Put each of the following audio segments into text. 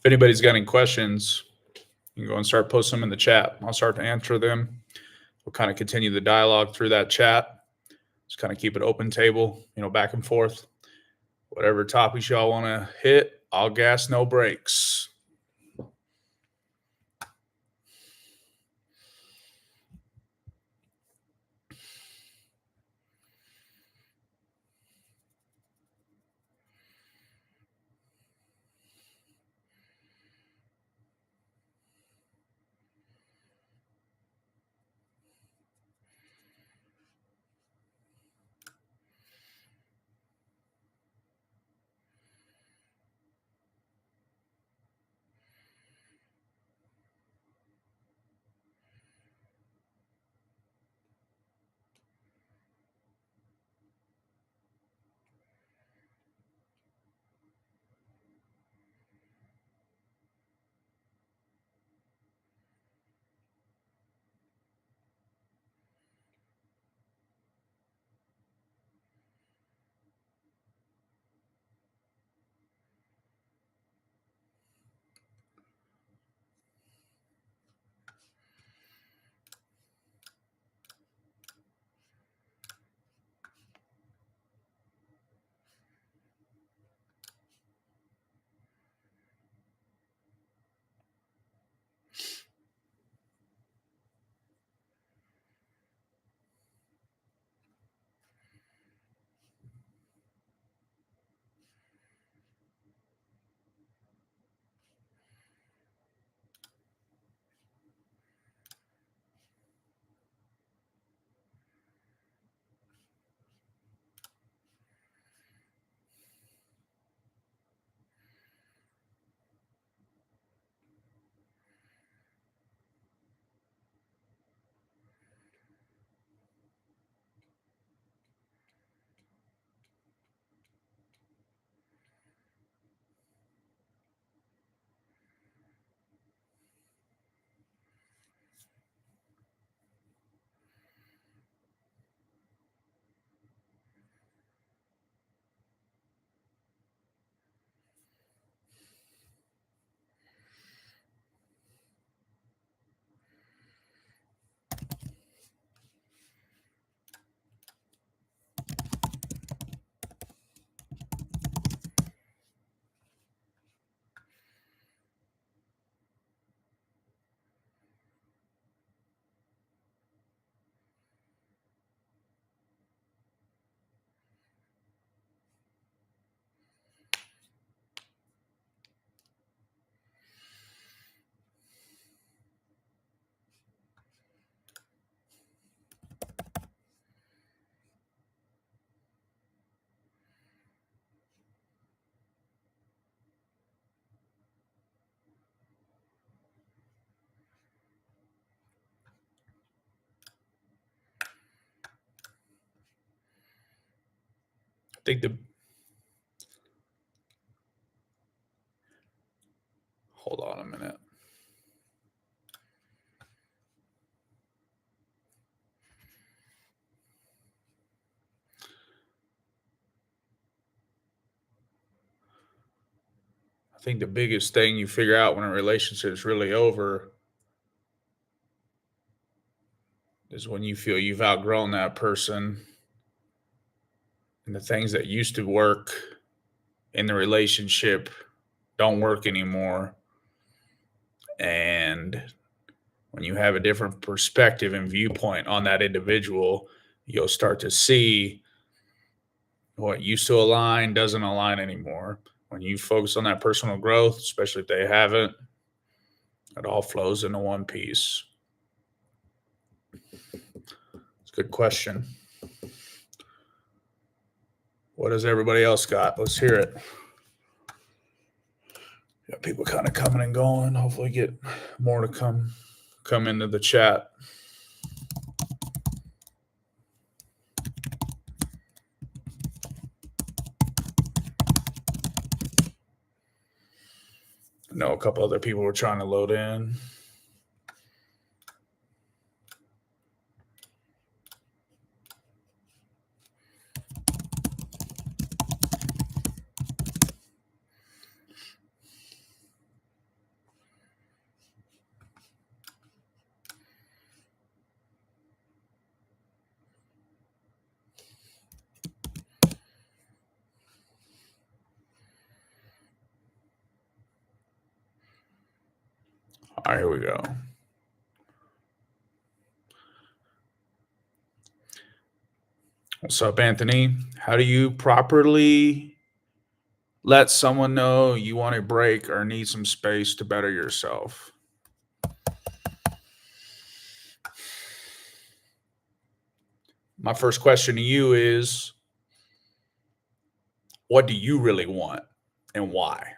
If anybody's got any questions, you can go and start posting them in the chat. I'll start to answer them. We'll kind of continue the dialogue through that chat. Just kind of keep it open table, back and forth. Whatever topics y'all want to hit, all gas, no brakes. Hold on a minute. I think the biggest thing you figure out when a relationship is really over is when you feel you've outgrown that person and the things that used to work in the relationship don't work anymore. And when you have a different perspective and viewpoint on that individual, you'll start to see what used to align doesn't align anymore. When you focus on that personal growth, especially if they haven't, it all flows into one piece. It's a good question. What has everybody else got? Let's hear it. Got people kind of coming and going. Hopefully get more to come into the chat. I know a couple other people were trying to load in. All right, here we go. What's up, Anthony? How do you properly let someone know you want a break or need some space to better yourself? My first question to you is, what do you really want and why?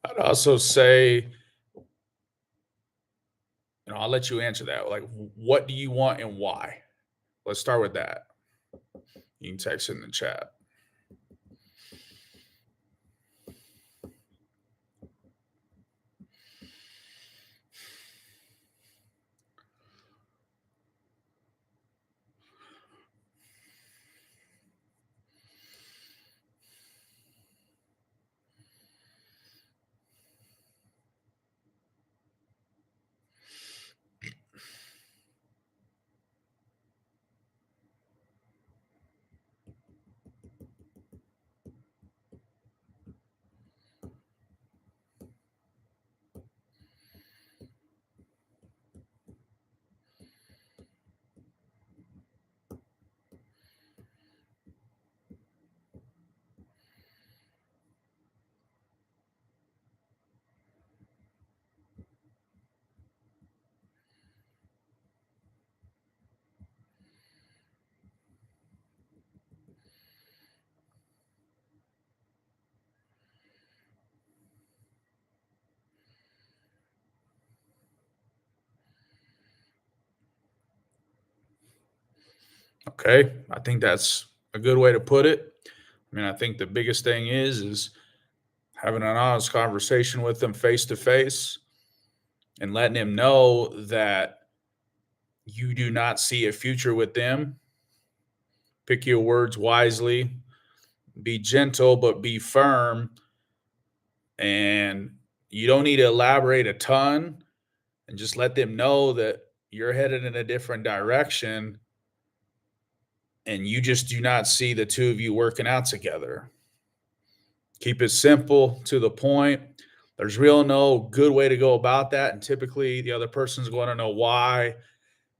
I'd also say, I'll let you answer that. Like, what do you want and why? Let's start with that. You can text in the chat. Okay, I think that's a good way to put it. I mean, I think the biggest thing is having an honest conversation with them face to face and letting them know that you do not see a future with them. Pick your words wisely, be gentle, but be firm. And you don't need to elaborate a ton, and just let them know that you're headed in a different direction and you just do not see the two of you working out together. Keep it simple, to the point. There's real no good way to go about that. And typically the other person's going to know why,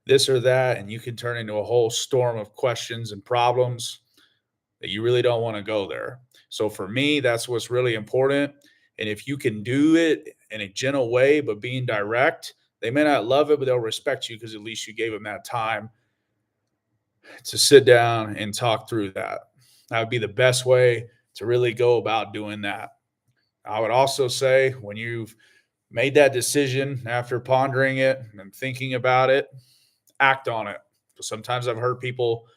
this or that. And you can turn into a whole storm of questions and problems that you really don't want to go there. So for me, that's what's really important. And if you can do it in a gentle way, but being direct, they may not love it, but they'll respect you because at least you gave them that time to sit down and talk through that. That would be the best way to really go about doing that. I would also say, when you've made that decision after pondering it and thinking about it, act on it. Sometimes I've heard people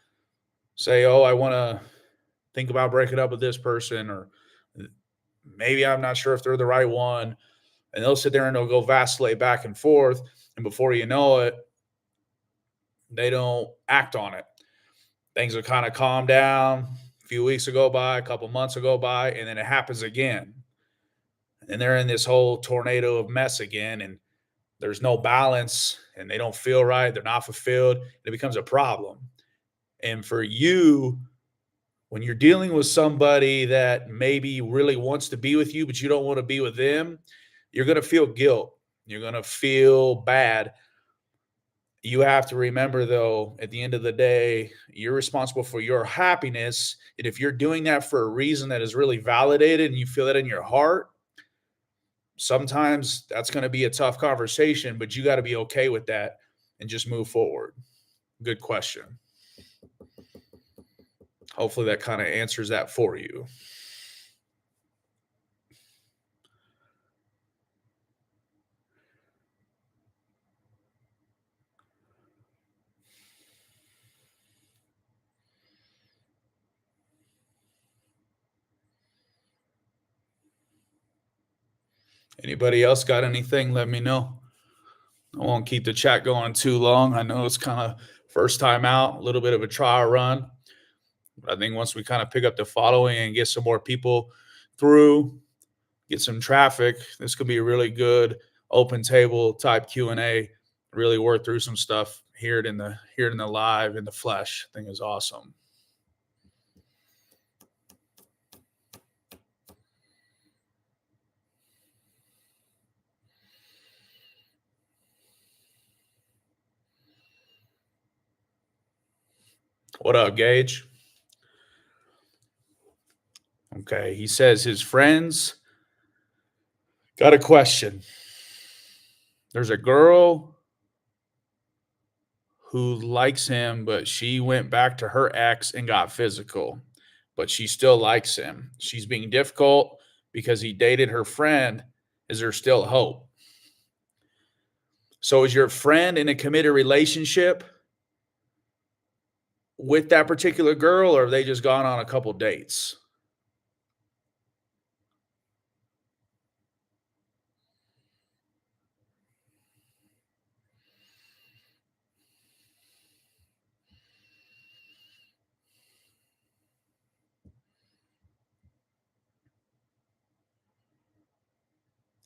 say, "Oh, I want to think about breaking up with this person," or maybe I'm not sure if they're the right one. And they'll sit there and they'll go vacillate back and forth. And before you know it, they don't act on it. Things will kind of calm down. A few weeks go by, a couple months go by, and then it happens again. And they're in this whole tornado of mess again. And there's no balance and they don't feel right. They're not fulfilled. It becomes a problem. And for you, when you're dealing with somebody that maybe really wants to be with you, but you don't want to be with them, you're going to feel guilt. You're going to feel bad. You have to remember, though, at the end of the day, you're responsible for your happiness. And if you're doing that for a reason that is really validated and you feel that in your heart, sometimes that's going to be a tough conversation, but you got to be okay with that and just move forward. Good question. Hopefully that kind of answers that for you. Anybody else got anything? Let me know. I won't keep the chat going too long. I know it's kind of first time out, a little bit of a trial run. But I think once we kind of pick up the following and get some more people through, get some traffic, this could be a really good open table type Q&A. Really work through some stuff, hear it in the live, in the flesh. I think is awesome. What up, Gage? Okay, he says his friends got a question. There's a girl who likes him, but she went back to her ex and got physical, but she still likes him. She's being difficult because he dated her friend. Is there still hope? So is your friend in a committed relationship with that particular girl, or have they just gone on a couple dates?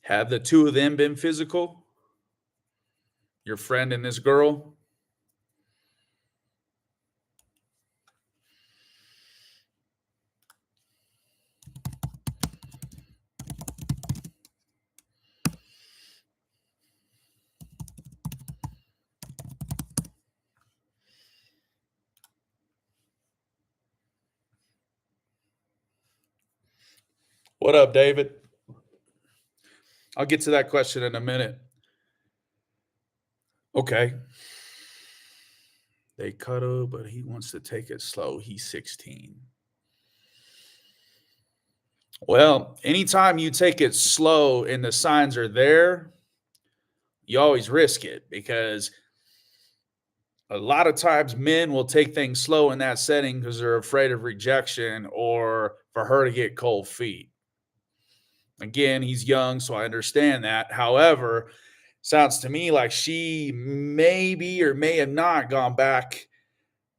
Have the two of them been physical? Your friend and this girl? What up, David? I'll get to that question in a minute. Okay. They cuddle, but he wants to take it slow. He's 16. Well, anytime you take it slow and the signs are there, you always risk it because a lot of times men will take things slow in that setting because they're afraid of rejection or for her to get cold feet. Again, he's young, so I understand that. However, sounds to me like she maybe or may have not gone back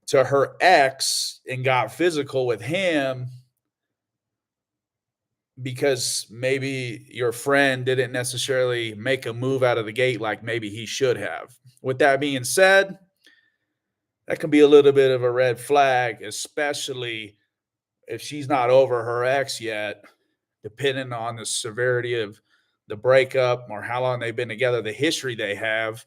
to her ex and got physical with him because maybe your friend didn't necessarily make a move out of the gate like maybe he should have. With that being said, that can be a little bit of a red flag, especially if she's not over her ex yet, depending on the severity of the breakup or how long they've been together, the history they have.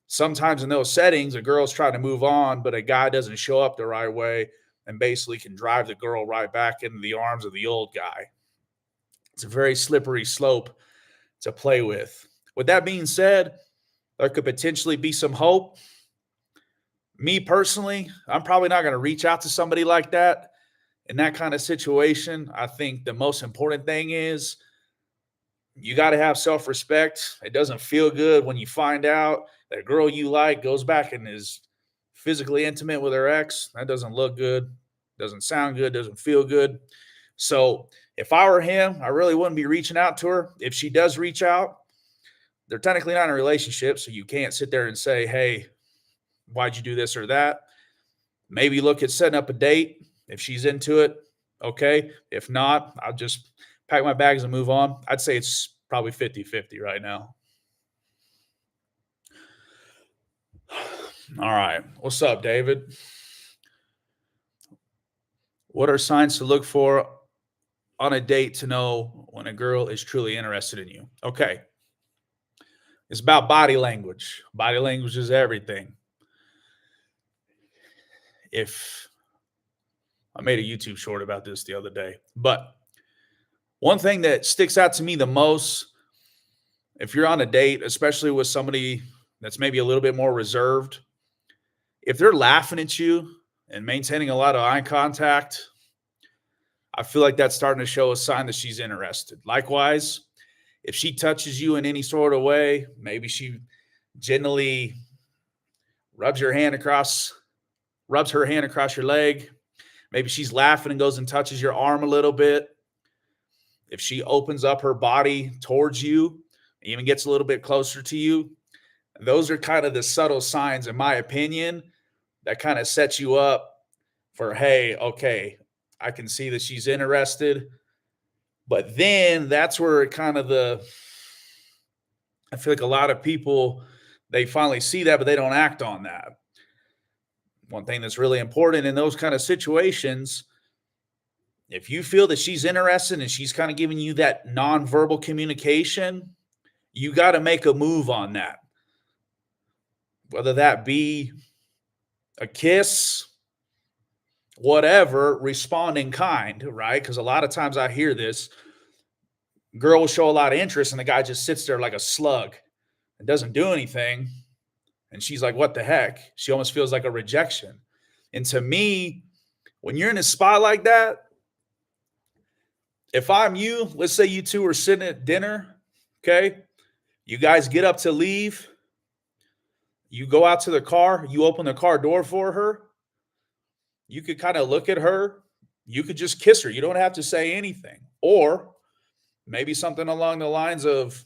Sometimes in those settings, a girl's trying to move on, but a guy doesn't show up the right way and basically can drive the girl right back into the arms of the old guy. It's a very slippery slope to play with. With that being said, there could potentially be some hope. Me personally, I'm probably not going to reach out to somebody like that in that kind of situation. I think the most important thing is you got to have self respect. It doesn't feel good when you find out that a girl you like goes back and is physically intimate with her ex. That doesn't look good, doesn't sound good, doesn't feel good. So if I were him, I really wouldn't be reaching out to her. If she does reach out, they're technically not in a relationship, so you can't sit there and say, hey, why'd you do this or that? Maybe look at setting up a date. If she's into it, okay. If not, I'll just pack my bags and move on. I'd say it's probably 50-50 right now. All right. What's up, David? What are signs to look for on a date to know when a girl is truly interested in you? Okay. It's about body language. Body language is everything. If I made a YouTube short about this the other day, but one thing that sticks out to me the most, if you're on a date, especially with somebody that's maybe a little bit more reserved, if they're laughing at you and maintaining a lot of eye contact, I feel like that's starting to show a sign that she's interested. Likewise, if she touches you in any sort of way, maybe she gently rubs her hand across your leg. Maybe she's laughing and goes and touches your arm a little bit. if she opens up her body towards you, even gets a little bit closer to you, those are kind of the subtle signs, in my opinion, that kind of sets you up for, hey, okay, I can see that she's interested. But then that's where it kind of I feel like a lot of people, they finally see that, but they don't act on that. One thing that's really important in those kind of situations, if you feel that she's interested and she's kind of giving you that nonverbal communication, you got to make a move on that. Whether that be a kiss, whatever, respond in kind, right? Because a lot of times I hear this, girl will show a lot of interest and the guy just sits there like a slug and doesn't do anything. And she's like, what the heck? She almost feels like a rejection. And to me, when you're in a spot like that, if I'm you, let's say you two are sitting at dinner, okay? You guys get up to leave. You go out to the car. You open the car door for her. You could kind of look at her. You could just kiss her. You don't have to say anything. Or maybe something along the lines of,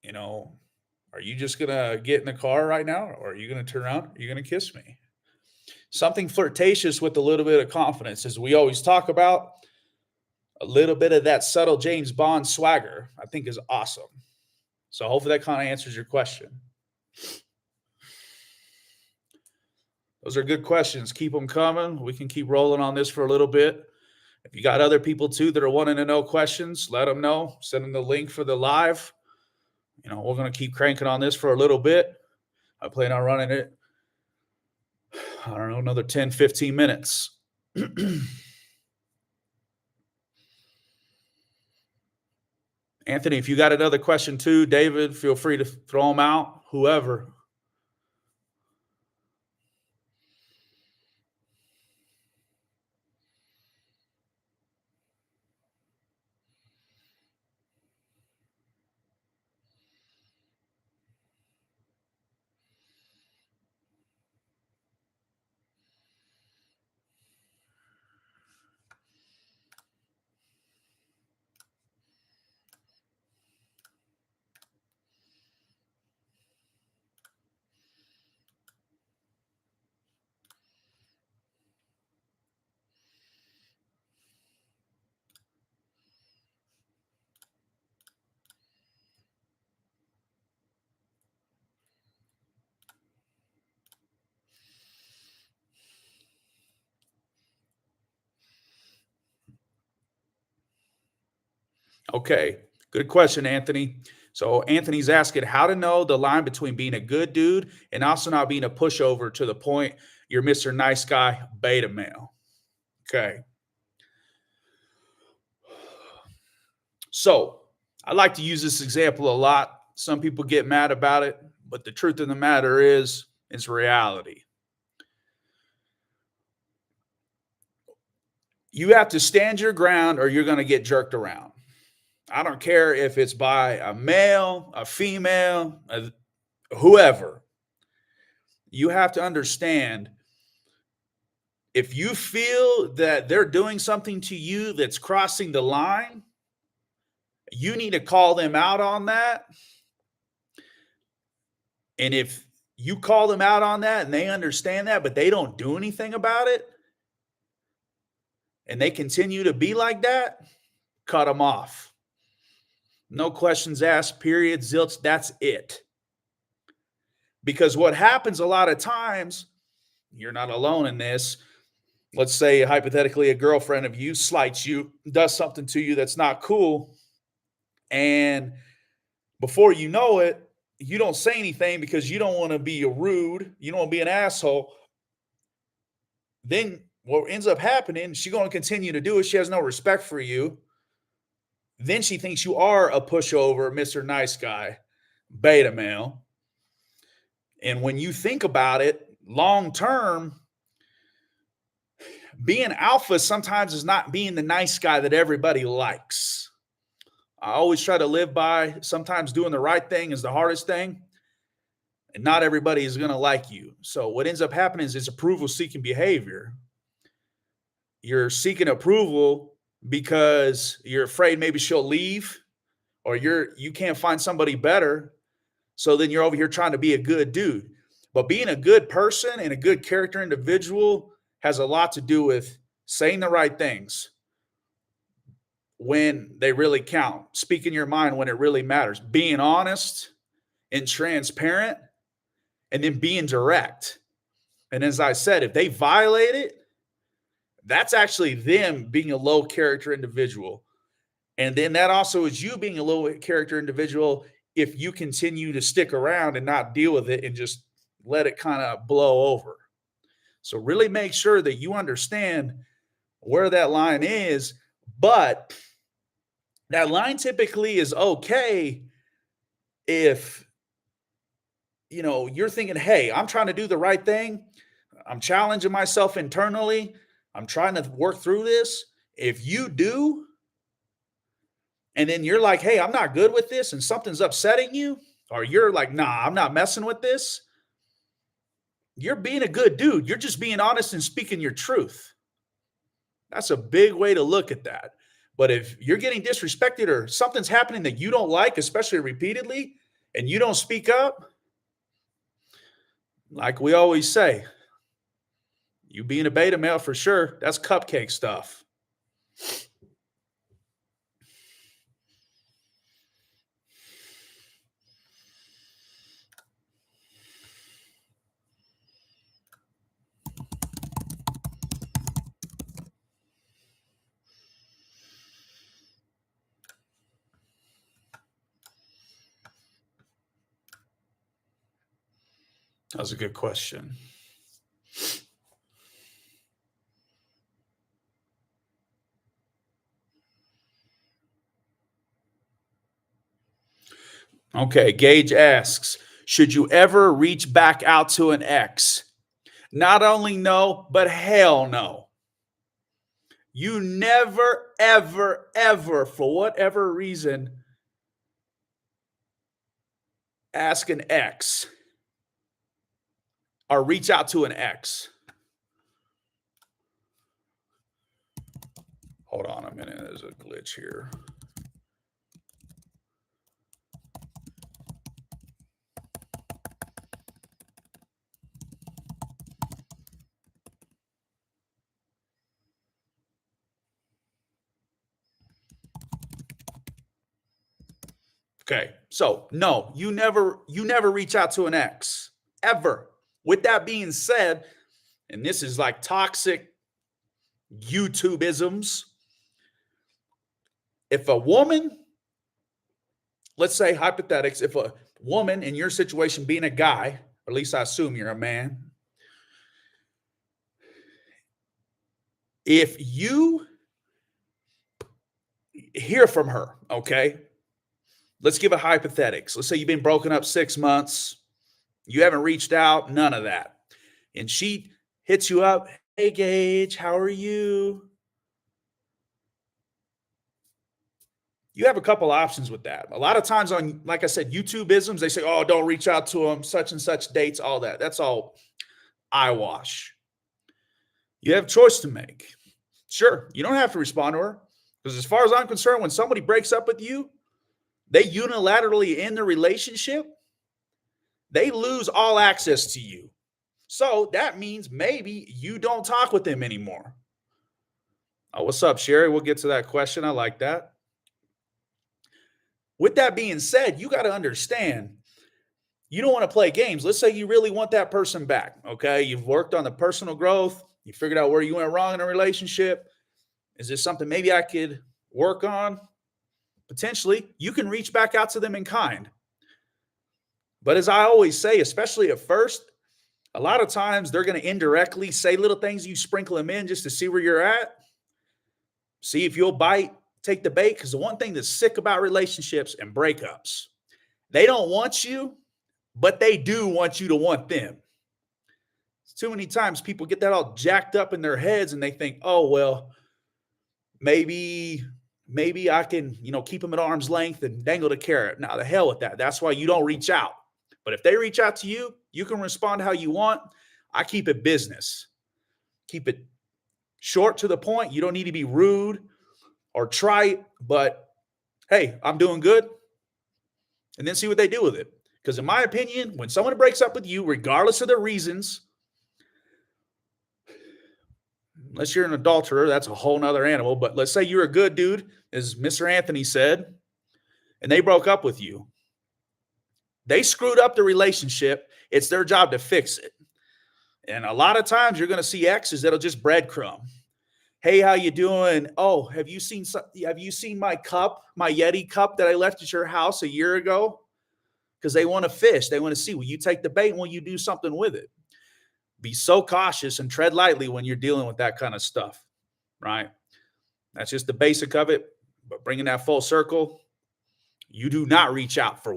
you know, are you just going to get in the car right now? Or are you going to turn around? Are you going to kiss me? Something flirtatious with a little bit of confidence, as we always talk about. A little bit of that subtle James Bond swagger, I think, is awesome. So hopefully that kind of answers your question. Those are good questions. Keep them coming. We can keep rolling on this for a little bit. If you got other people too that are wanting to know questions, let them know. Send them the link for the live. You know, we're going to keep cranking on this for a little bit. I plan on running it, I don't know, another 10, 15 minutes. Anthony, if you got another question too, David, feel free to throw them out, whoever. Okay, good question, Anthony. So Anthony's asking how to know the line between being a good dude and also not being a pushover to the point you're Mr. Nice Guy beta male. Okay. So I like to use this example a lot. Some people get mad about it, but the truth of the matter is, it's reality. You have to stand your ground or you're going to get jerked around. I don't care if it's by a male, a female, whoever. You have to understand, if you feel that they're doing something to you that's crossing the line, you need to call them out on that. And if you call them out on that and they understand that, but they don't do anything about it, and they continue to be like that, cut them off. No questions asked, period, zilch, that's it. Because what happens a lot of times, you're not alone in this. Let's say hypothetically a girlfriend of you slights you, does something to you that's not cool. And before you know it, you don't say anything because you don't want to be rude. You don't want to be an asshole. Then what ends up happening, she's going to continue to do it. She has no respect for you. Then she thinks you are a pushover, Mr. Nice Guy, beta male. And when you think about it, long term, being alpha sometimes is not being the nice guy that everybody likes. I always try to live by, sometimes doing the right thing is the hardest thing. And not everybody is going to like you. So what ends up happening is it's approval-seeking behavior. You're seeking approval because you're afraid maybe she'll leave, or you can't find somebody better. So then you're over here trying to be a good dude. But being a good person and a good character individual has a lot to do with saying the right things when they really count, speaking your mind when it really matters, being honest and transparent, and then being direct. And as I said, if they violate it, that's actually them being a low character individual. And then that also is you being a low character individual if you continue to stick around and not deal with it and just let it kind of blow over. So really make sure that you understand where that line is. But that line typically is okay if you're thinking, hey, I'm trying to do the right thing. I'm challenging myself internally. I'm trying to work through this. If you do, and then you're like, hey, I'm not good with this, and something's upsetting you, or you're like, nah, I'm not messing with this, you're being a good dude. You're just being honest and speaking your truth. That's a big way to look at that. But if you're getting disrespected or something's happening that you don't like, especially repeatedly, and you don't speak up, like we always say, you being a beta male for sure, that's cupcake stuff. That was a good question. Okay, Gage asks, should you ever reach back out to an ex? Not only no, but hell no. You never, ever, ever, for whatever reason, ask an ex or reach out to an ex. Hold on a minute. There's a glitch here. Okay. So, no, you never reach out to an ex ever. With that being said, and this is like toxic YouTubeisms. If a woman, let's say hypothetics, if a woman in your situation being a guy, or at least I assume you're a man, if you hear from her, okay, let's give it hypothetics. Let's say you've been broken up 6 months, you haven't reached out, none of that. And she hits you up, hey, Gage, how are you? You have a couple options with that. A lot of times on, like I said, YouTubeisms, they say, oh, don't reach out to them, such and such dates, all that. That's all eyewash. You have a choice to make. Sure, you don't have to respond to her. Because as far as I'm concerned, when somebody breaks up with you, they unilaterally end the relationship, they lose all access to you. So that means maybe you don't talk with them anymore. Oh, what's up, Sherry? We'll get to that question. I like that. With that being said, you got to understand, you don't want to play games. Let's say you really want that person back. Okay. You've worked on the personal growth. You figured out where you went wrong in a relationship. Is this something maybe I could work on? Potentially, you can reach back out to them in kind. But as I always say, especially at first, a lot of times they're going to indirectly say little things. You sprinkle them in just to see where you're at. See if you'll bite, take the bait. Because the one thing that's sick about relationships and breakups, they don't want you, but they do want you to want them. Too many times people get that all jacked up in their heads and they think, oh, well, maybe I can, keep them at arm's length and dangle the carrot. Now, the hell with that. That's why you don't reach out. But if they reach out to you, you can respond how you want. I keep it business. Keep it short to the point. You don't need to be rude. or trite, but hey, I'm doing good, and then see what they do with it. Because in my opinion, when someone breaks up with you, regardless of the reasons, unless you're an adulterer, that's a whole nother animal. But let's say you're a good dude, as Mr. Anthony said, and they broke up with you. They screwed up the relationship. It's their job to fix it. And a lot of times you're going to see exes that'll just breadcrumb. Hey, how you doing? Oh, have you seen my cup, my Yeti cup that I left at your house a year ago? Because they want to fish. They want to see, will you take the bait and will you do something with it? Be so cautious and tread lightly when you're dealing with that kind of stuff, right? That's just the basic of it. But bringing that full circle, you do not reach out for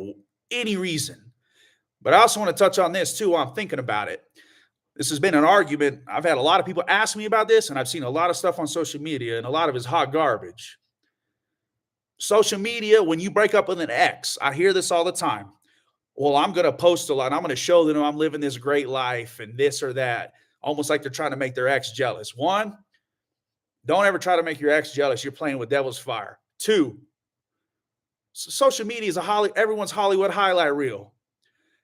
any reason. But I also want to touch on this too while I'm thinking about it. This has been an argument. I've had a lot of people ask me about this, and I've seen a lot of stuff on social media, and a lot of it's hot garbage. Social media, when you break up with an ex, I hear this all the time. Well, I'm going to post a lot. I'm going to show them I'm living this great life and this or that, almost like they're trying to make their ex jealous. One, don't ever try to make your ex jealous. You're playing with devil's fire. Two, social media is everyone's Hollywood highlight reel.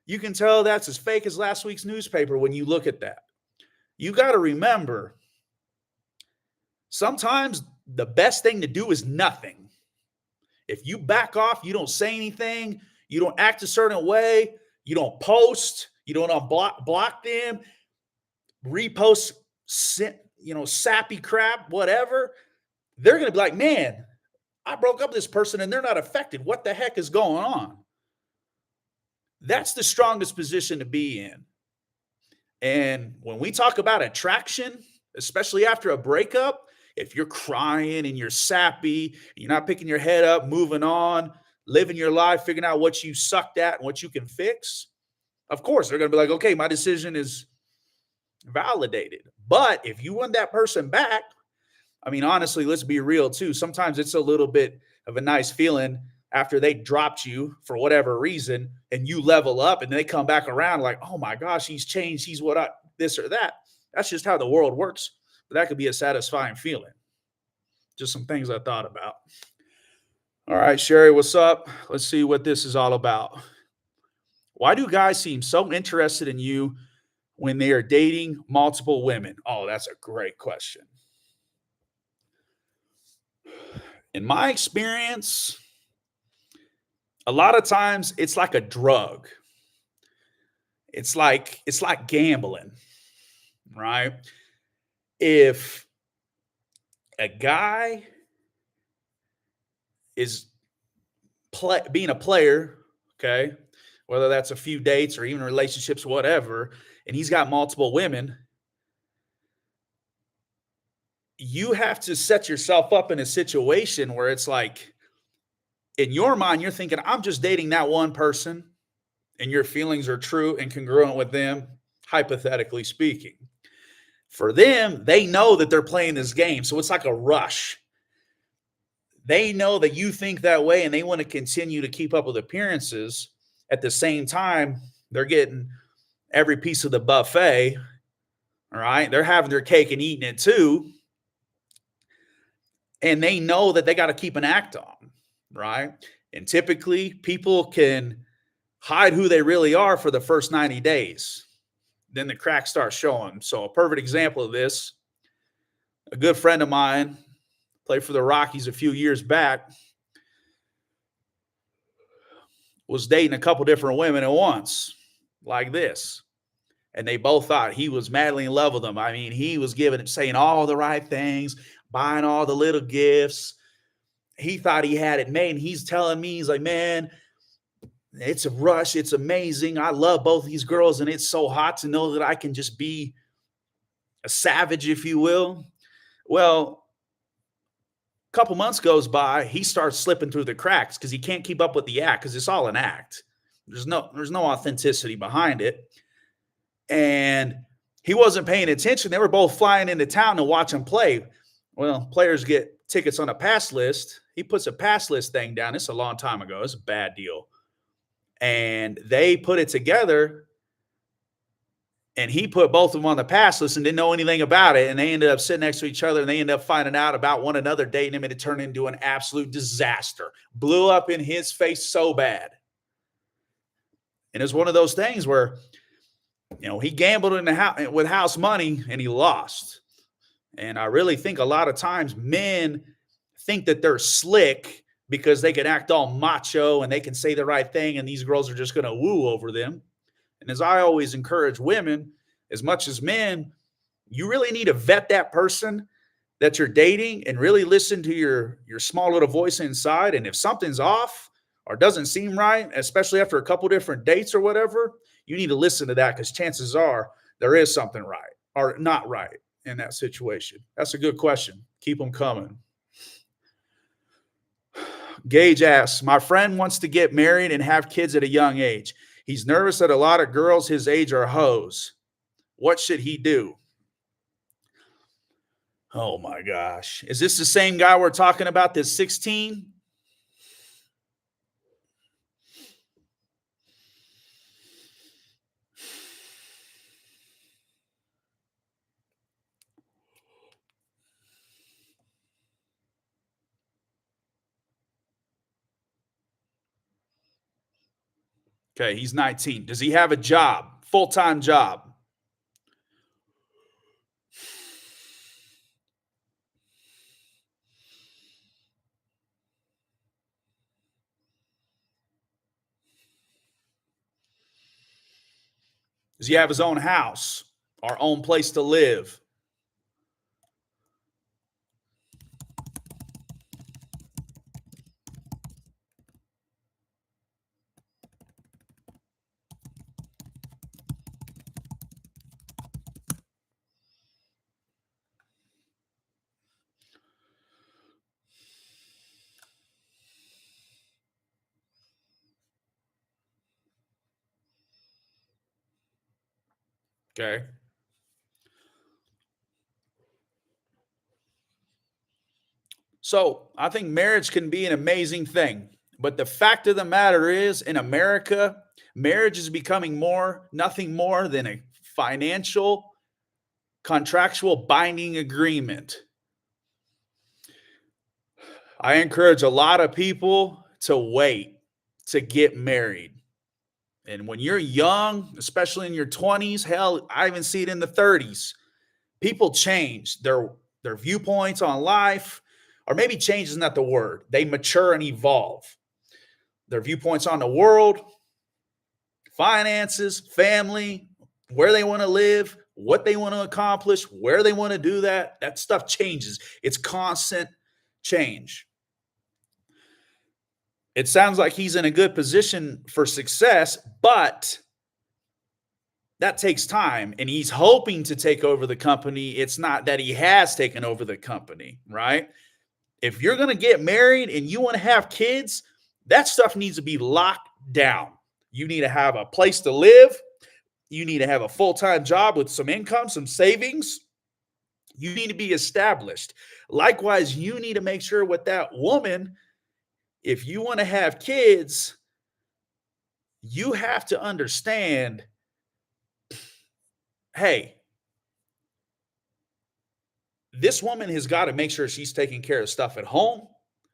You can tell that's as fake as last week's newspaper when you look at that. You got to remember, sometimes the best thing to do is nothing. If you back off, you don't say anything, you don't act a certain way, you don't post, you don't block them, repost, sappy crap, whatever, they're going to be like, man, I broke up with this person and they're not affected. What the heck is going on? That's the strongest position to be in. And when we talk about attraction, especially after a breakup, if you're crying and you're sappy, you're not picking your head up, moving on, living your life, figuring out what you sucked at and what you can fix, of course, they're going to be like, okay, my decision is validated. But if you want that person back, I mean, honestly, let's be real too. Sometimes it's a little bit of a nice feeling after they dropped you for whatever reason and you level up and they come back around like, oh my gosh, he's changed. He's this or that. That's just how the world works. But that could be a satisfying feeling. Just some things I thought about. All right, Sherry, what's up? Let's see what this is all about. Why do guys seem so interested in you when they are dating multiple women? Oh, that's a great question. In my experience, a lot of times it's like a drug. It's like gambling, right? If a guy is being a player, okay, whether that's a few dates or even relationships, whatever, and he's got multiple women, you have to set yourself up in a situation where it's like, in your mind, you're thinking, I'm just dating that one person, and your feelings are true and congruent with them, hypothetically speaking. For them, they know that they're playing this game, so it's like a rush. They know that you think that way, and they want to continue to keep up with appearances. At the same time, they're getting every piece of the buffet, all right? They're having their cake and eating it too, and they know that they got to keep an act on. Right? And typically people can hide who they really are for the first 90 days. Then the cracks start showing. So a perfect example of this, a good friend of mine played for the Rockies a few years back, was dating a couple different women at once, like this. And they both thought he was madly in love with them. I mean, he was saying all the right things, buying all the little gifts. He thought he had it made, and he's telling me, he's like, man, it's a rush. It's amazing. I love both these girls, and it's so hot to know that I can just be a savage, if you will. Well, a couple months goes by, he starts slipping through the cracks because he can't keep up with the act because it's all an act. There's no authenticity behind it. And he wasn't paying attention. They were both flying into town to watch him play. Well, players get tickets on a pass list. He puts a pass list thing down. It's a long time ago. It's a bad deal. And they put it together. And he put both of them on the pass list and didn't know anything about it. And they ended up sitting next to each other and they ended up finding out about one another dating him, and it turned into an absolute disaster. Blew up in his face so bad. And it's one of those things where, he gambled in the house with house money and he lost. And I really think a lot of times men think that they're slick because they can act all macho and they can say the right thing and these girls are just going to woo over them. And as I always encourage women, as much as men, you really need to vet that person that you're dating and really listen to your small little voice inside. And if something's off or doesn't seem right, especially after a couple different dates or whatever, you need to listen to that, because chances are there is something right or not right in that situation. That's a good question. Keep them coming. Gage asks, my friend wants to get married and have kids at a young age. He's nervous that a lot of girls his age are hoes. What should he do? Oh my gosh. Is this the same guy we're talking about that's 16? Okay, he's 19. Does he have a job? Full-time job? Does he have his own house? Our own place to live? Okay. So I think marriage can be an amazing thing. But the fact of the matter is, in America, marriage is becoming nothing more than a financial, contractual binding agreement. I encourage a lot of people to wait to get married. And when you're young, especially in your 20s, hell, I even see it in the 30s, people change their viewpoints on life, or maybe change is not the word. They mature and evolve. Their viewpoints on the world, finances, family, where they want to live, what they want to accomplish, where they want to do that stuff changes. It's constant change. It sounds like he's in a good position for success, but that takes time, and he's hoping to take over the company. It's not that he has taken over the company, right? If you're going to get married and you want to have kids, that stuff needs to be locked down. You need to have a place to live. You need to have a full-time job with some income, some savings. You need to be established. Likewise, you need to make sure with that woman, if you want to have kids, you have to understand, hey, this woman has got to make sure she's taking care of stuff at home.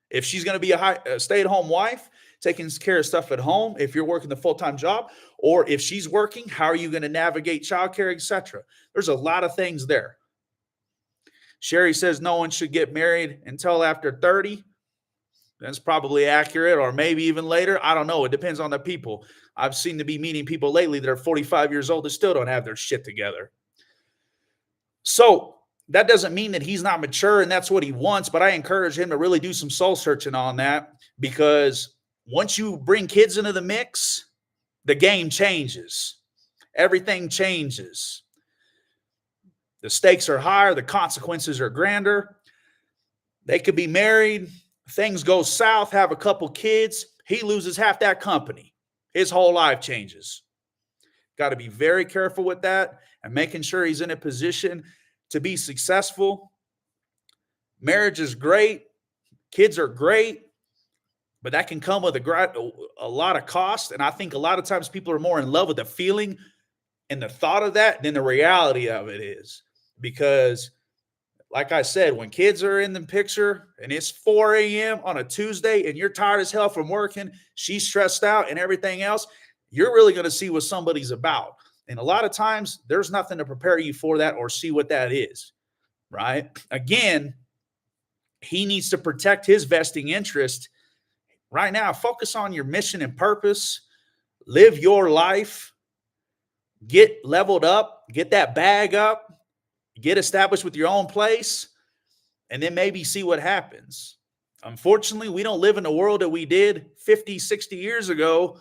If she's going to be a stay-at-home wife, taking care of stuff at home, if you're working the full-time job, or if she's working, how are you going to navigate childcare, etc.? There's a lot of things there. Sherry says no one should get married until after 30. That's probably accurate, or maybe even later. I don't know. It depends on the people. I've seen to be meeting people lately that are 45 years old that still don't have their shit together. So that doesn't mean that he's not mature and that's what he wants, but I encourage him to really do some soul searching on that, because once you bring kids into the mix, the game changes. Everything changes. The stakes are higher. The consequences are grander. They could be married. Things go south, have a couple kids. He loses half that company. His whole life changes. Got to be very careful with that and making sure he's in a position to be successful. Marriage is great. Kids are great. But that can come with a lot of cost. And I think a lot of times people are more in love with the feeling and the thought of that than the reality of it is. Because, like I said, when kids are in the picture and it's 4 a.m. on a Tuesday and you're tired as hell from working, she's stressed out and everything else, you're really going to see what somebody's about. And a lot of times there's nothing to prepare you for that or see what that is, right? Again, he needs to protect his vesting interest. Right now, focus on your mission and purpose. Live your life. Get leveled up. Get that bag up. Get established with your own place. And then maybe see what happens. Unfortunately, we don't live in the world that we did 50, 60 years ago,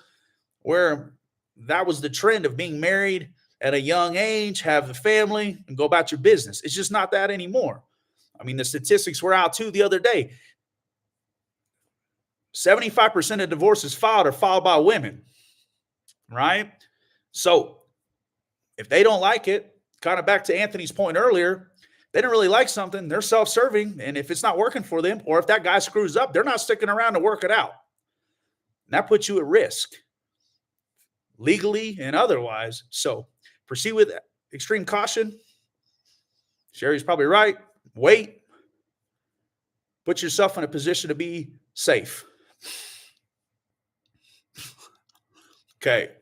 where that was the trend of being married at a young age, have a family, and go about your business. It's just not that anymore. I mean, the statistics were out too the other day. 75% of divorces filed are filed by women, right? So if they don't like it, kind of back to Anthony's point earlier, they don't really like something, they're self-serving, and if it's not working for them, or if that guy screws up, they're not sticking around to work it out. And that puts you at risk, legally and otherwise. So proceed with extreme caution. Sherry's probably right. Wait. Put yourself in a position to be safe. Okay.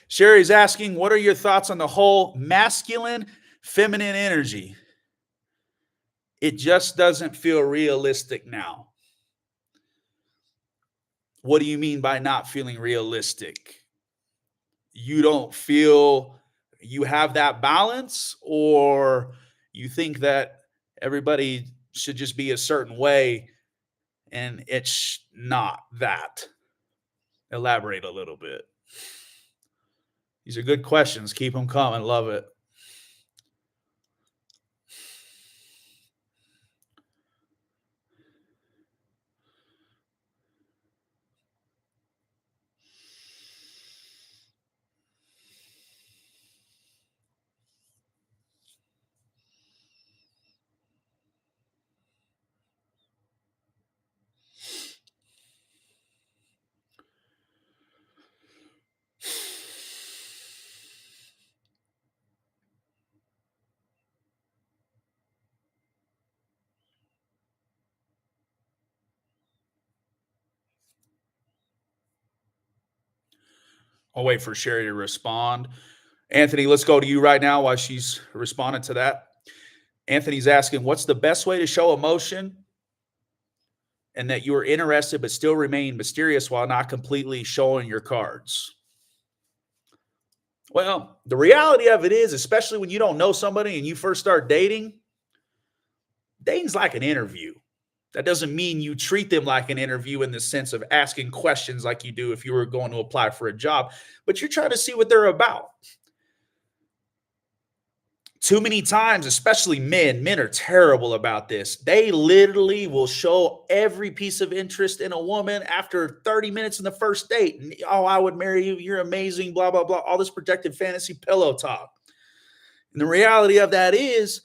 Sherry's asking, what are your thoughts on the whole masculine, feminine energy? It just doesn't feel realistic now. What do you mean by not feeling realistic? You don't feel you have that balance, or you think that everybody should just be a certain way and it's not that? Elaborate a little bit. These are good questions. Keep them coming. Love it. I'll wait for Sherry to respond. Anthony, let's go to you right now while she's responding to that. Anthony's asking, what's the best way to show emotion and that you are interested but still remain mysterious while not completely showing your cards? Well, the reality of it is, especially when you don't know somebody and you first start dating, dating's like an interview. That doesn't mean you treat them like an interview in the sense of asking questions like you do if you were going to apply for a job, but you're trying to see what they're about. Too many times, especially men are terrible about this. They literally will show every piece of interest in a woman after 30 minutes in the first date. And, oh, I would marry you. You're amazing, blah, blah, blah. All this projected fantasy pillow talk. And the reality of that is,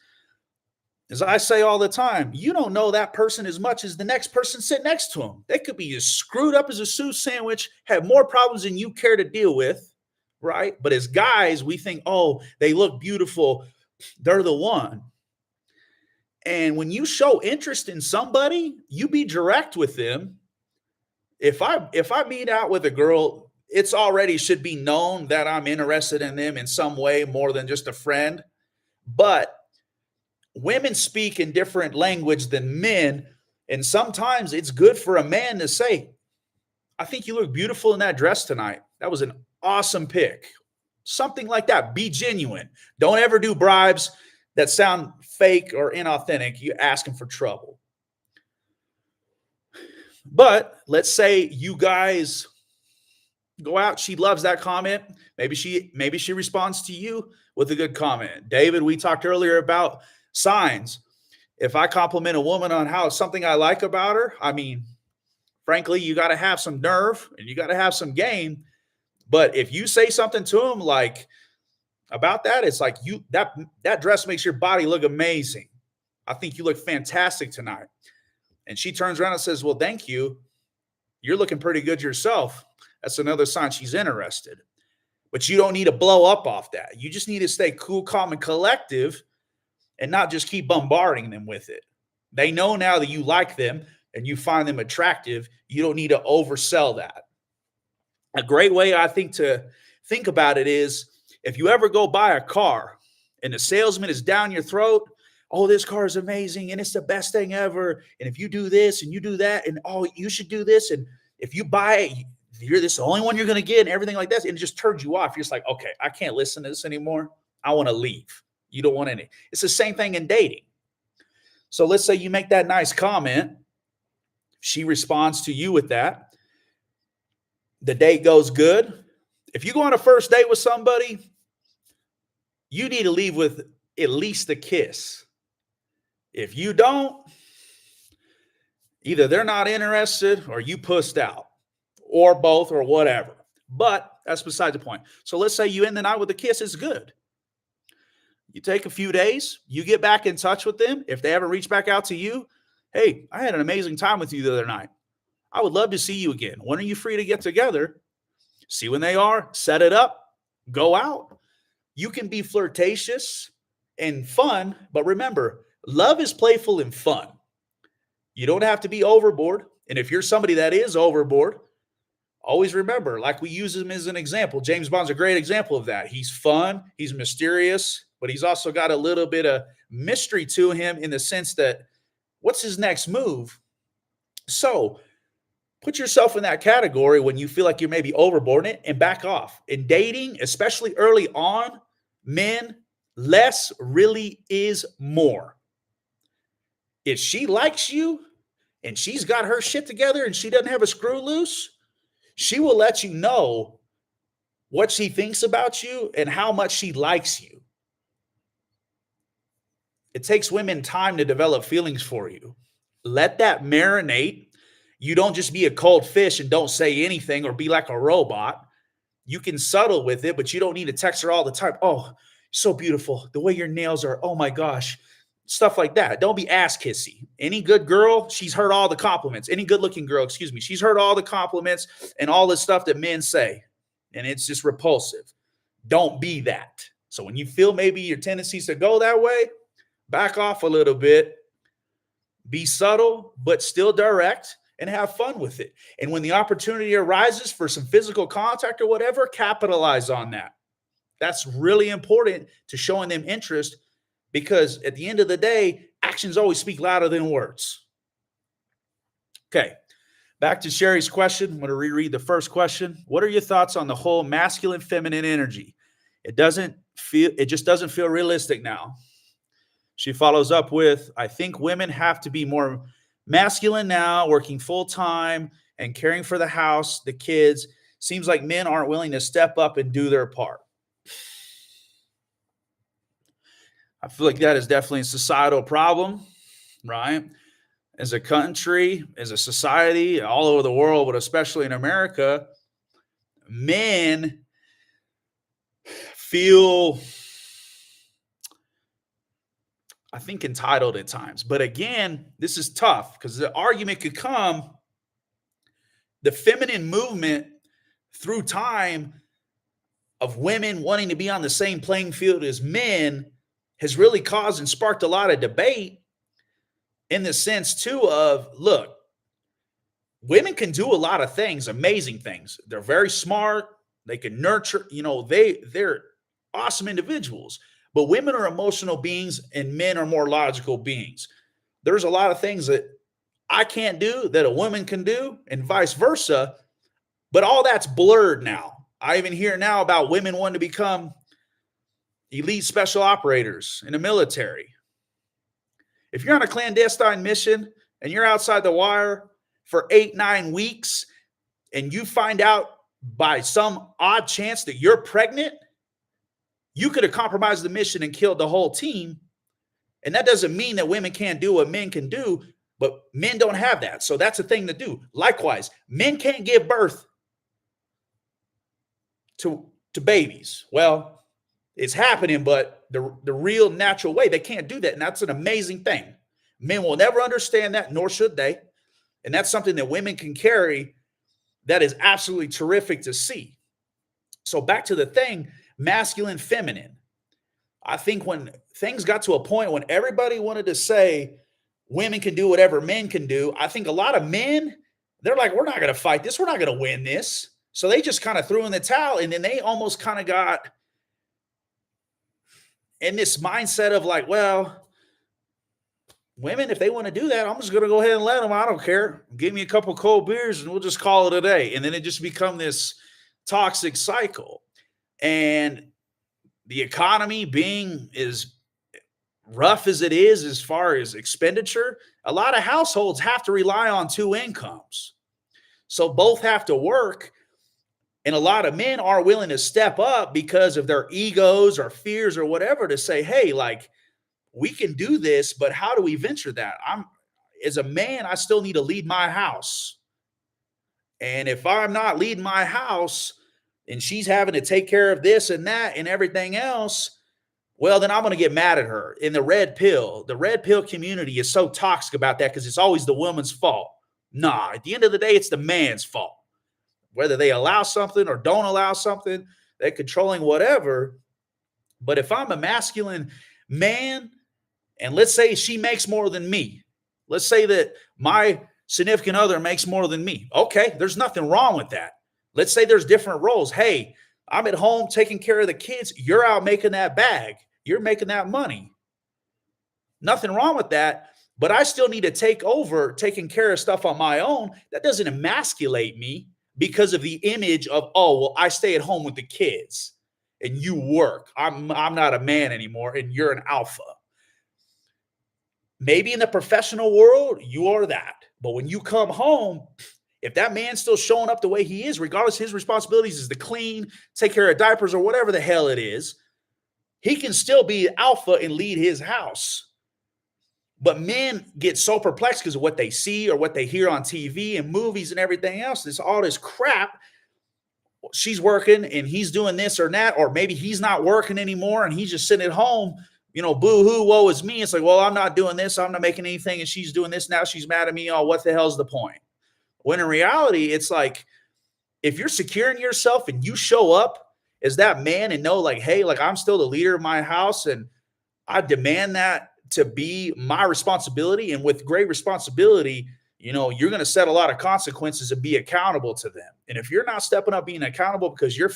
as I say all the time, you don't know that person as much as the next person sitting next to them. They could be as screwed up as a Sue sandwich, have more problems than you care to deal with, right? But as guys, we think, oh, they look beautiful, they're the one. And when you show interest in somebody, you be direct with them. If I meet out with a girl, it's already should be known that I'm interested in them in some way more than just a friend. But women speak in different language than men, and sometimes it's good for a man to say, I think you look beautiful in that dress tonight. That was an awesome pick. Something like that. Be genuine. Don't ever do bribes that sound fake or inauthentic. You're asking for trouble. But let's say you guys go out. She loves that comment. Maybe she responds to you with a good comment. David, we talked earlier about signs. If I compliment a woman on how something I like about her, I mean, frankly, you got to have some nerve and you got to have some game. But if you say something to them like about that, it's like that dress makes your body look amazing. I think you look fantastic tonight. And she turns around and says, well, thank you. You're looking pretty good yourself. That's another sign she's interested. But you don't need to blow up off that. You just need to stay cool, calm, and collective and not just keep bombarding them with it. They know now that you like them and you find them attractive. You don't need to oversell that. A great way, I think, to think about it is if you ever go buy a car and the salesman is down your throat, oh, this car is amazing and it's the best thing ever. And if you do this and you do that, and oh, you should do this. And if you buy it, this is the only one you're going to get and everything like that. And it just turns you off. You're just like, okay, I can't listen to this anymore. I want to leave. You don't want any. It's the same thing in dating. So let's say you make that nice comment. She responds to you with that. The date goes good. If you go on a first date with somebody, you need to leave with at least a kiss. If you don't, either they're not interested or you pussed out or both or whatever. But that's beside the point. So let's say you end the night with a kiss. It's good. You take a few days, you get back in touch with them. If they ever reach back out to you, hey, I had an amazing time with you the other night. I would love to see you again. When are you free to get together? See when they are, set it up, go out. You can be flirtatious and fun, but remember, love is playful and fun. You don't have to be overboard. And if you're somebody that is overboard, always remember, like we use him as an example. James Bond's a great example of that. He's fun, he's mysterious, but he's also got a little bit of mystery to him in the sense that what's his next move? So put yourself in that category when you feel like you're maybe overboard it and back off. In dating, especially early on, men, less really is more. If she likes you and she's got her shit together and she doesn't have a screw loose, she will let you know what she thinks about you and how much she likes you. It takes women time to develop feelings for you. Let that marinate. You don't just be a cold fish and don't say anything or be like a robot. You can subtle with it, but you don't need to text her all the time. Oh, so beautiful. The way your nails are. Oh my gosh. Stuff like that. Don't be ass kissy. Any good girl, she's heard all the compliments. Any good looking girl, she's heard all the compliments and all the stuff that men say. And it's just repulsive. Don't be that. So when you feel maybe your tendencies to go that way, back off a little bit. Be subtle, but still direct. And have fun with it. And when the opportunity arises for some physical contact or whatever, capitalize on that. That's really important to showing them interest because at the end of the day, actions always speak louder than words. Okay, back to Sherry's question. I'm going to reread the first question. What are your thoughts on the whole masculine feminine energy? It just doesn't feel realistic now. She follows up with, I think women have to be more masculine now, working full time and caring for the house, the kids. Seems like men aren't willing to step up and do their part. I feel like that is definitely a societal problem, right? As a country, as a society, all over the world, but especially in America, men feel, I think, entitled at times. But again, this is tough because the argument could come, the feminine movement through time of women wanting to be on the same playing field as men has really caused and sparked a lot of debate in the sense too of, look, women can do a lot of things, amazing things. They're very smart. They can nurture, they're awesome individuals. But women are emotional beings and men are more logical beings. There's a lot of things that I can't do that a woman can do and vice versa. But all that's blurred now. I even hear now about women wanting to become elite special operators in the military. If you're on a clandestine mission and you're outside the wire for 8-9 weeks and you find out by some odd chance that you're pregnant, you could have compromised the mission and killed the whole team. And that doesn't mean that women can't do what men can do, but men don't have that. So that's a thing to do. Likewise, men can't give birth to babies. Well, it's happening, but the real natural way, they can't do that. And that's an amazing thing. Men will never understand that, nor should they. And that's something that women can carry that is absolutely terrific to see. So back to the thing, masculine, feminine. I think when things got to a point when everybody wanted to say women can do whatever men can do, I think a lot of men, they're like, we're not going to fight this. We're not going to win this. So they just kind of threw in the towel, and then they almost kind of got in this mindset of like, well, women, if they want to do that, I'm just going to go ahead and let them. I don't care. Give me a couple cold beers and we'll just call it a day. And then it just become this toxic cycle. And the economy being as rough as it is as far as expenditure, a lot of households have to rely on two incomes. So both have to work. And a lot of men are willing to step up because of their egos or fears or whatever to say, hey, like, we can do this, but how do we venture that? As a man, I still need to lead my house. And if I'm not leading my house and she's having to take care of this and that and everything else, well, then I'm going to get mad at her. In the red pill community is so toxic about that because it's always the woman's fault. Nah, at the end of the day, it's the man's fault. Whether they allow something or don't allow something, they're controlling whatever. But if I'm a masculine man, and let's say she makes more than me, let's say that my significant other makes more than me. Okay, there's nothing wrong with that. Let's say there's different roles. Hey, I'm at home taking care of the kids. You're out making that bag. You're making that money. Nothing wrong with that. But I still need to take over taking care of stuff on my own. That doesn't emasculate me because of the image of, oh, well, I stay at home with the kids and you work. I'm not a man anymore and you're an alpha. Maybe in the professional world, you are that. But when you come home, if that man's still showing up the way he is, regardless, his responsibilities is to clean, take care of diapers or whatever the hell it is, he can still be alpha and lead his house. But men get so perplexed because of what they see or what they hear on TV and movies and everything else. It's all this crap. She's working and he's doing this or that, or maybe he's not working anymore and he's just sitting at home, boo-hoo, woe is me. It's like, well, I'm not doing this. I'm not making anything. And she's doing this. Now she's mad at me. Oh, what the hell's the point? When in reality, it's like, if you're securing yourself and you show up as that man and know like, hey, like I'm still the leader of my house and I demand that to be my responsibility. And with great responsibility, you're going to set a lot of consequences and be accountable to them. And if you're not stepping up being accountable because you're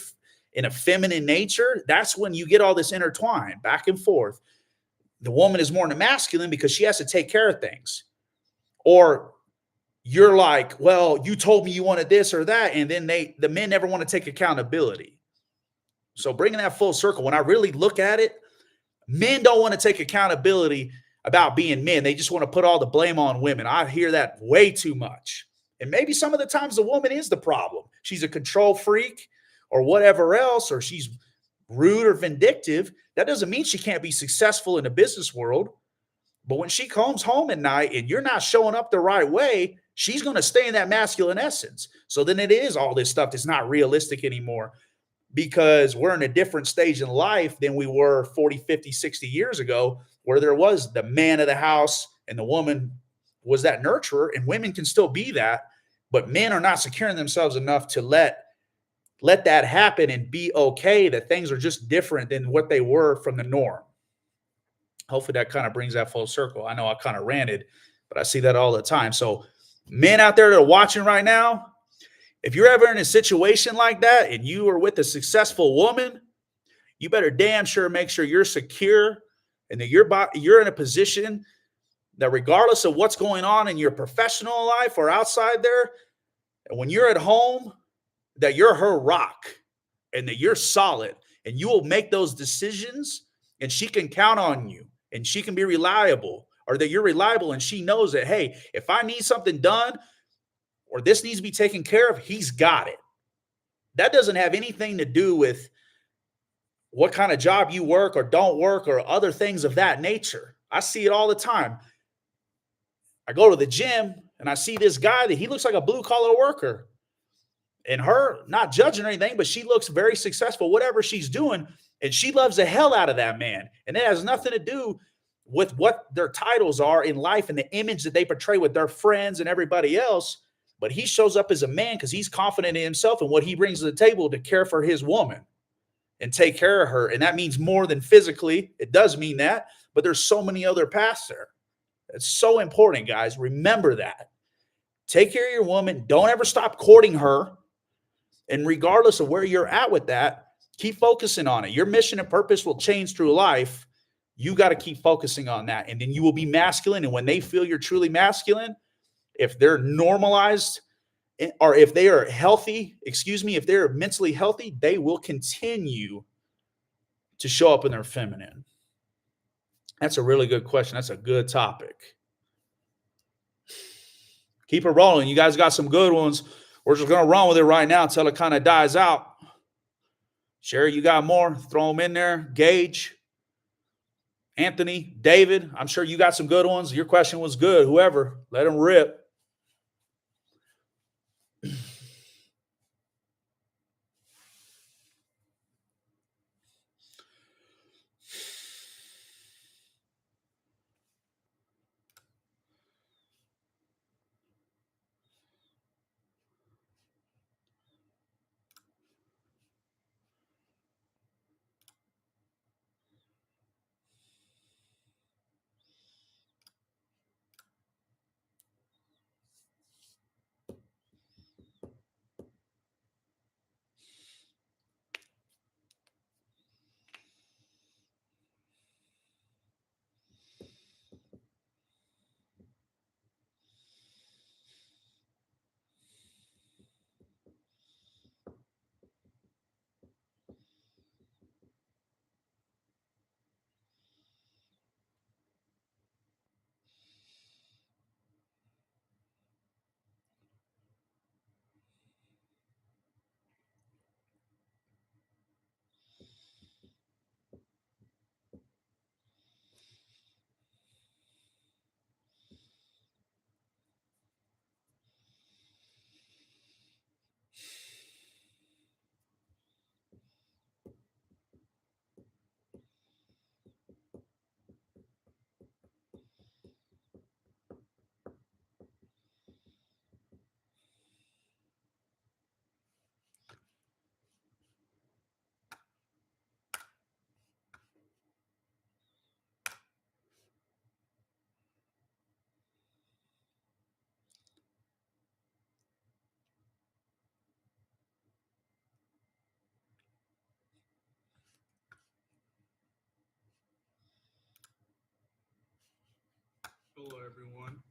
in a feminine nature, that's when you get all this intertwined back and forth. The woman is more in the masculine because she has to take care of things. Or you're like, well, you told me you wanted this or that. And then the men never want to take accountability. So bringing that full circle, when I really look at it, men don't want to take accountability about being men. They just want to put all the blame on women. I hear that way too much. And maybe some of the times the woman is the problem. She's a control freak or whatever else, or she's rude or vindictive. That doesn't mean she can't be successful in the business world. But when she comes home at night and you're not showing up the right way, she's going to stay in that masculine essence. So then it is all this stuff that's not realistic anymore because we're in a different stage in life than we were 40, 50, 60 years ago, where there was the man of the house and the woman was that nurturer, and women can still be that, but men are not securing themselves enough to let that happen and be okay that things are just different than what they were from the norm. Hopefully that kind of brings that full circle. I know I kind of ranted, but I see that all the time. So men out there that are watching right now, if you're ever in a situation like that and you are with a successful woman, you better damn sure make sure you're secure and that you're in a position that regardless of what's going on in your professional life or outside there, and when you're at home, that you're her rock and that you're solid and you will make those decisions and she can count on you and she can be reliable, or that you're reliable and she knows that, hey, if I need something done or this needs to be taken care of, he's got it. That doesn't have anything to do with what kind of job you work or don't work or other things of that nature. I see it all the time. I go to the gym and I see this guy that he looks like a blue collar worker. And her, not judging or anything, but she looks very successful, whatever she's doing. And she loves the hell out of that man. And it has nothing to do with what their titles are in life and the image that they portray with their friends and everybody else. but he shows up as a man because he's confident in himself and what he brings to the table to care for his woman and take care of her. And that means more than physically. It does mean that, but there's so many other paths there. It's so important, guys. Remember that. Take care of your woman. Don't ever stop courting her. And regardless of where you're at with that, keep focusing on it. Your mission and purpose will change through life. You got to keep focusing on that. And then you will be masculine. And when they feel you're truly masculine, if they're normalized or if they are healthy, if they're mentally healthy, they will continue to show up in their feminine. That's a really good question. That's a good topic. Keep it rolling. You guys got some good ones. We're just going to run with it right now until it kind of dies out. Sherry, you got more? Throw them in there. Gage, Anthony, David, I'm sure you got some good ones. Your question was good. Whoever, let them rip. Hello, everyone.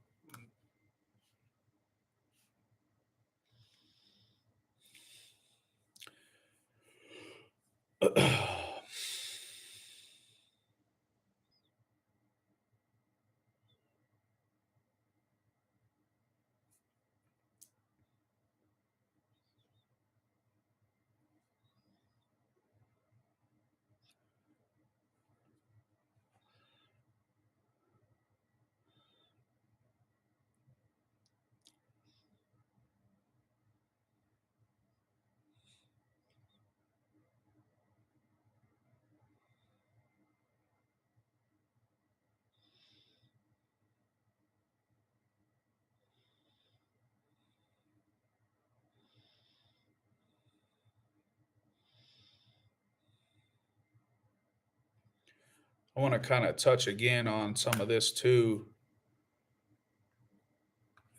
I want to kind of touch again on some of this too.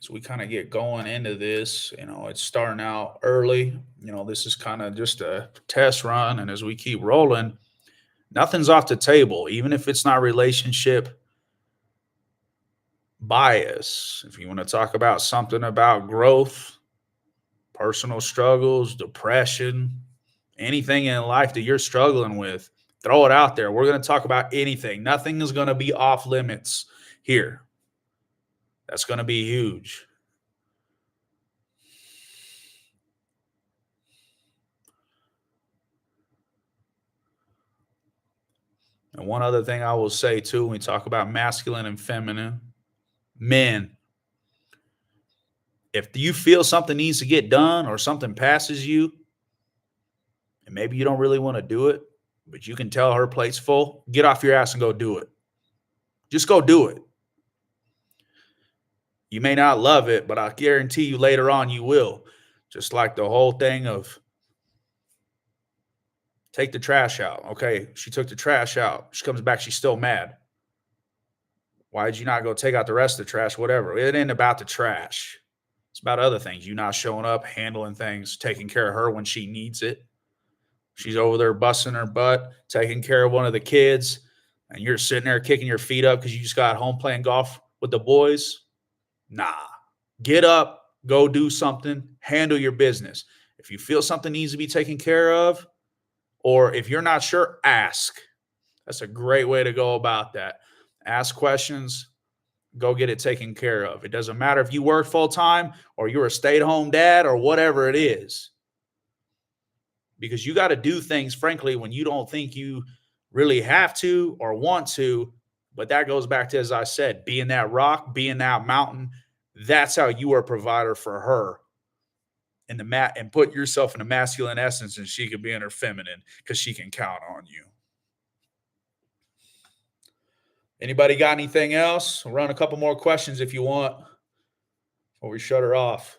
As we kind of get going into this, it's starting out early. This is kind of just a test run. And as we keep rolling, nothing's off the table, even if it's not relationship bias. If you want to talk about something about growth, personal struggles, depression, anything in life that you're struggling with, throw it out there. We're going to talk about anything. Nothing is going to be off limits here. That's going to be huge. And one other thing I will say too, when we talk about masculine and feminine, men, if you feel something needs to get done or something passes you, and maybe you don't really want to do it, but you can tell her plate's full, get off your ass and go do it. Just go do it. You may not love it, but I guarantee you later on you will. Just like the whole thing of take the trash out. Okay, she took the trash out. She comes back, she's still mad. Why did you not go take out the rest of the trash? Whatever. It ain't about the trash. It's about other things. You not showing up, handling things, taking care of her when she needs it. She's over there busting her butt, taking care of one of the kids, and you're sitting there kicking your feet up because you just got home playing golf with the boys. Nah. Get up, go do something, handle your business. If you feel something needs to be taken care of, or if you're not sure, ask. That's a great way to go about that. Ask questions, go get it taken care of. It doesn't matter if you work full time or you're a stay-at-home dad or whatever it is. Because you got to do things, frankly, when you don't think you really have to or want to. But that goes back to, as I said, being that rock, being that mountain. That's how you are a provider for her. And put yourself in a masculine essence, and she can be in her feminine because she can count on you. Anybody got anything else? I'll run a couple more questions if you want before we shut her off.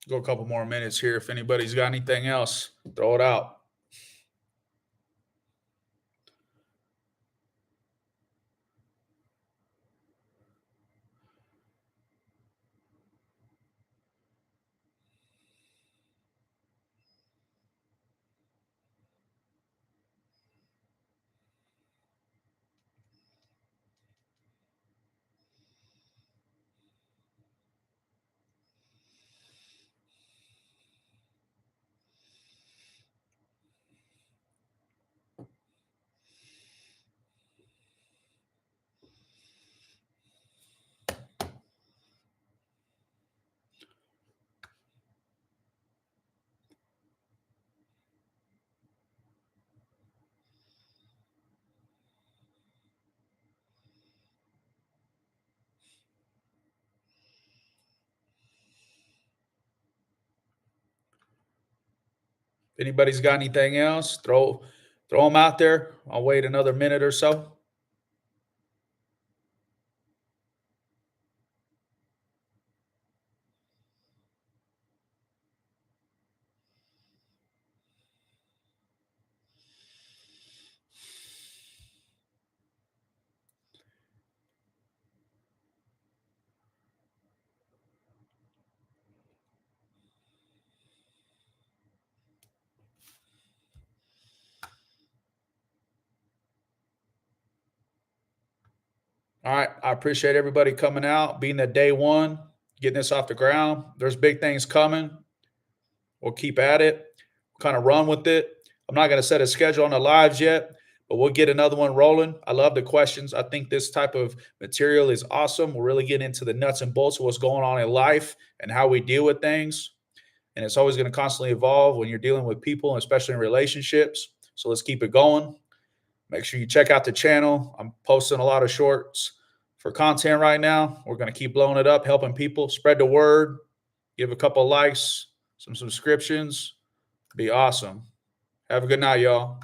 Go a couple more minutes here. If anybody's got anything else, throw it out. If anybody's got anything else, throw them out there. I'll wait another minute or so. All right. I appreciate everybody coming out, being that day one, getting this off the ground. There's big things coming. We'll keep at it, kind of run with it. I'm not going to set a schedule on the lives yet, but we'll get another one rolling. I love the questions. I think this type of material is awesome. We'll really get into the nuts and bolts of what's going on in life and how we deal with things. And it's always going to constantly evolve when you're dealing with people, especially in relationships. So let's keep it going. Make sure you check out the channel. I'm posting a lot of shorts for content right now. We're going to keep blowing it up, helping people. Spread the word. Give a couple likes, some subscriptions. Be awesome. Have a good night, y'all.